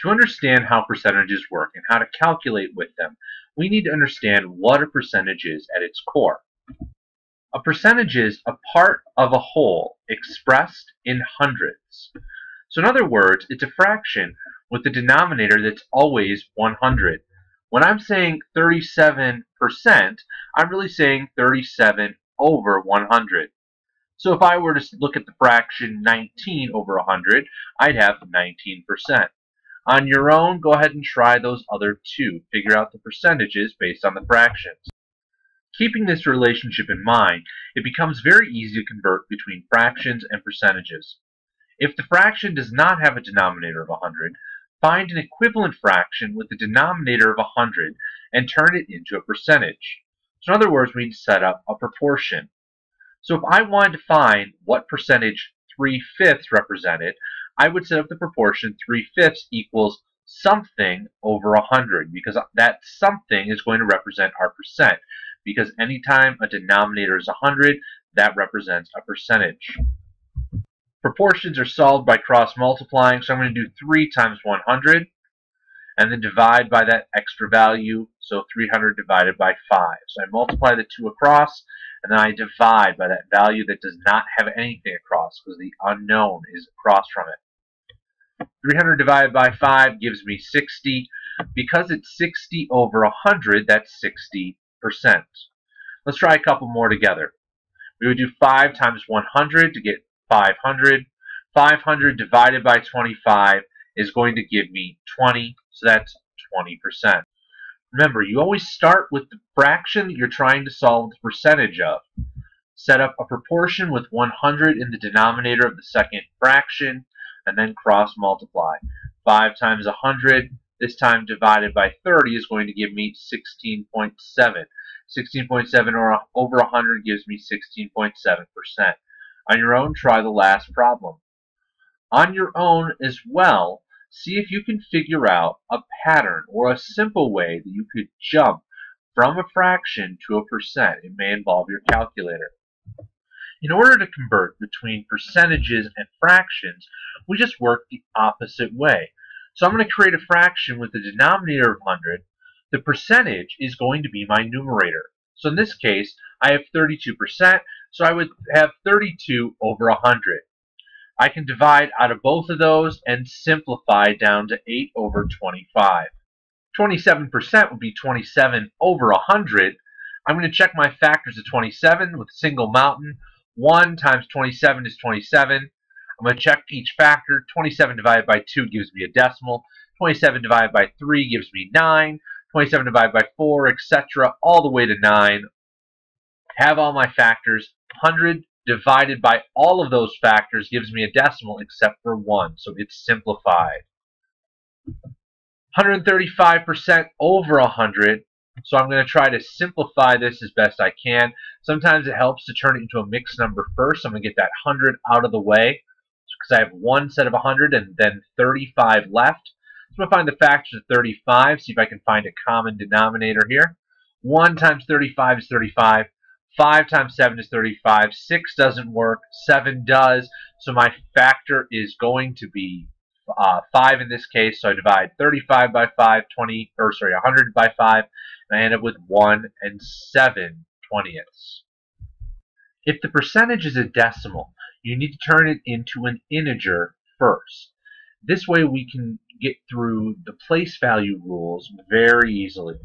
To understand how percentages work and how to calculate with them, we need to understand what a percentage is at its core. A percentage is a part of a whole expressed in hundreds. So in other words, it's a fraction with a denominator that's always 100. When I'm saying 37%, I'm really saying 37 over 100. So if I were to look at the fraction 19 over 100, I'd have 19%. On your own, go ahead and try those other two. Figure out the percentages based on the fractions. Keeping this relationship in mind, it becomes very easy to convert between fractions and percentages. If the fraction does not have a denominator of 100, find an equivalent fraction with a denominator of 100 and turn it into a percentage. So in other words, we need to set up a proportion. So if I wanted to find what percentage 3/5 represented, I would set up the proportion 3/5 equals something over 100, because that something is going to represent our percent, because anytime a denominator is 100, that represents a percentage. Proportions are solved by cross multiplying, so I'm going to do 3 times 100 and then divide by that extra value, so 300 divided by 5. So I multiply the 2 across, and then I divide by that value that does not have anything across, because the unknown is across from it. 300 divided by 5 gives me 60. Because it's 60 over 100, that's 60%. Let's try a couple more together. We would do 5 times 100 to get 500. 500 divided by 25 is going to give me 20, so that's 20%. Remember, you always start with the fraction that you're trying to solve the percentage of. Set up a proportion with 100 in the denominator of the second fraction, and then cross multiply. 5 times 100, this time divided by 30, is going to give me 16.7. 16.7 over 100 gives me 16.7%. On your own, try the last problem. On your own as well, see if you can figure out a pattern or a simple way that you could jump from a fraction to a percent. It may involve your calculator. In order to convert between percentages and fractions, we just work the opposite way. So I'm going to create a fraction with a denominator of 100. The percentage is going to be my numerator. So in this case, I have 32%, so I would have 32 over 100. I can divide out of both of those and simplify down to 8 over 25. 27% would be 27 over 100. I'm going to check my factors of 27 with a single mountain. 1 times 27 is 27. I'm going to check each factor. 27 divided by 2 gives me a decimal. 27 divided by 3 gives me 9. 27 divided by 4, etc., all the way to 9. Have all my factors. 100 divided by all of those factors gives me a decimal except for 1, so it's simplified. 135% over 100, so I'm going to try to simplify this as best I can. Sometimes it helps to turn it into a mixed number first. I'm going to get that 100 out of the way, because I have one set of 100 and then 35 left. So I'm going to find the factors of 35, see if I can find a common denominator here. 1 times 35 is 35. 5 times 7 is 35. 6 doesn't work. 7 does. So my factor is going to be 5 in this case. So I divide 35 by 5, 100 by 5, and I end up with 1 and 7/20. If the percentage is a decimal, you need to turn it into an integer first. This way we can get through the place value rules very easily.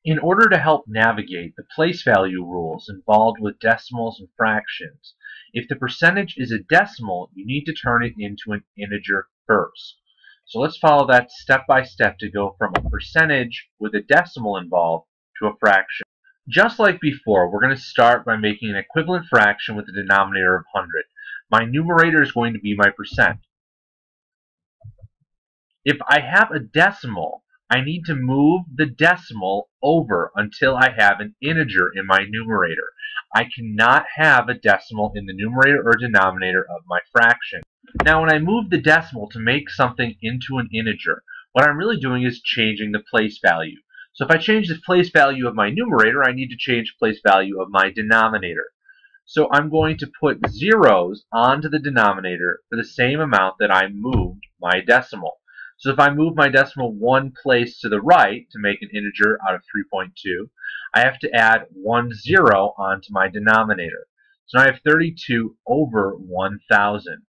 In order to help navigate the place value rules involved with decimals and fractions, if the percentage is a decimal, you need to turn it into an integer first. So let's follow that step by step to go from a percentage with a decimal involved to a fraction. Just like before, we're going to start by making an equivalent fraction with a denominator of 100. My numerator is going to be my percent. If I have a decimal, I need to move the decimal over until I have an integer in my numerator. I cannot have a decimal in the numerator or denominator of my fraction. Now, when I move the decimal to make something into an integer, what I'm really doing is changing the place value. So if I change the place value of my numerator, I need to change place value of my denominator. So I'm going to put zeros onto the denominator for the same amount that I moved my decimal. So if I move my decimal one place to the right to make an integer out of 3.2, I have to add 1 0 onto my denominator. So now I have 32 over 1,000.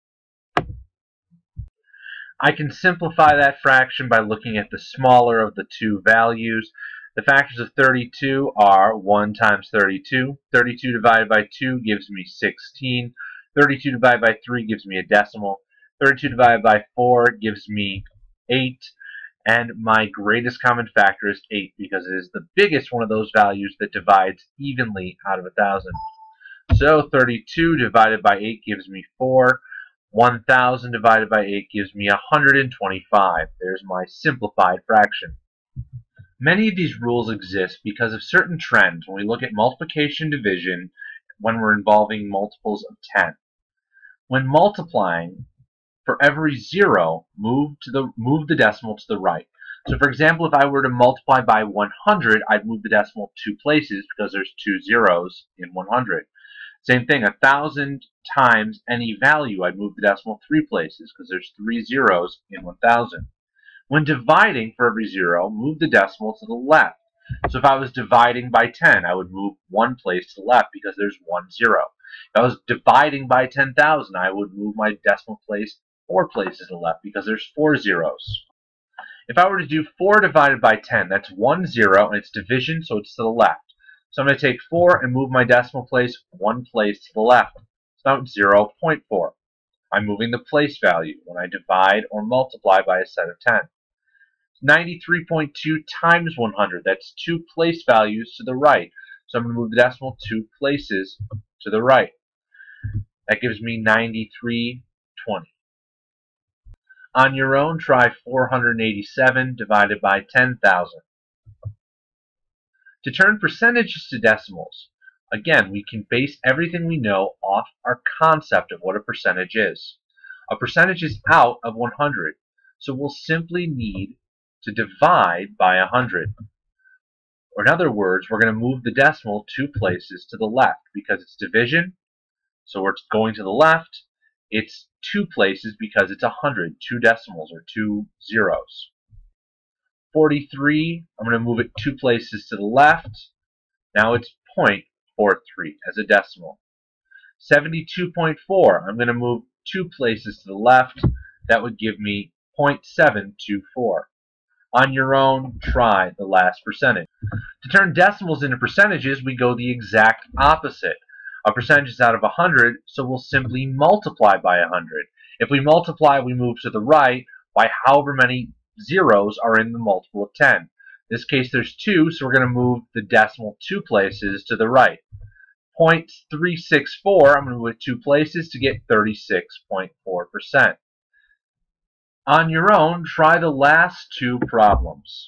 I can simplify that fraction by looking at the smaller of the two values. The factors of 32 are 1 times 32. 32 divided by 2 gives me 16. 32 divided by 3 gives me a decimal. 32 divided by 4 gives me 8. And my greatest common factor is 8 because it is the biggest one of those values that divides evenly out of 1,000. So 32 divided by 8 gives me 4. 1,000 divided by 8 gives me 125. There's my simplified fraction. Many of these rules exist because of certain trends when we look at multiplication division when we're involving multiples of 10. When multiplying, for every 0, move the decimal to the right. So for example, if I were to multiply by 100, I'd move the decimal 2 places because there's 2 zeros in 100. Same thing, 1,000 times any value, I'd move the decimal 3 places because there's 3 zeros in 1,000. When dividing for every 0, move the decimal to the left. So if I was dividing by 10, I would move 1 place to the left because there's 1 0. If I was dividing by 10,000, I would move my decimal place 4 places to the left because there's 4 zeros. If I were to do 4 divided by 10, that's 1 0 and it's division, so it's to the left. So I'm going to take 4 and move my decimal place 1 place to the left. So now it's 0.4. I'm moving the place value when I divide or multiply by a set of 10. 93.2 times 100, that's 2 place values to the right. So I'm going to move the decimal 2 places to the right. That gives me 93/20. On your own, try 487 divided by 10,000. To turn percentages to decimals, again, we can base everything we know off our concept of what a percentage is. A percentage is out of 100, so we'll simply need to divide by 100. Or in other words, we're going to move the decimal 2 places to the left because it's division, so it's going to the left. It's 2 places because it's 100, 2 decimals or 2 zeros. 43, I'm going to move it 2 places to the left. Now it's 0.43 as a decimal. 72.4, I'm going to move 2 places to the left. That would give me 0.724. On your own, try the last percentage. To turn decimals into percentages, we go the exact opposite. A percentage is out of 100, so we'll simply multiply by 100. If we multiply, we move to the right by however many zeros are in the multiple of 10. In this case, there's 2, so we're going to move the decimal 2 places to the right. 0.364, I'm going to move it 2 places to get 36.4%. On your own, try the last 2 problems.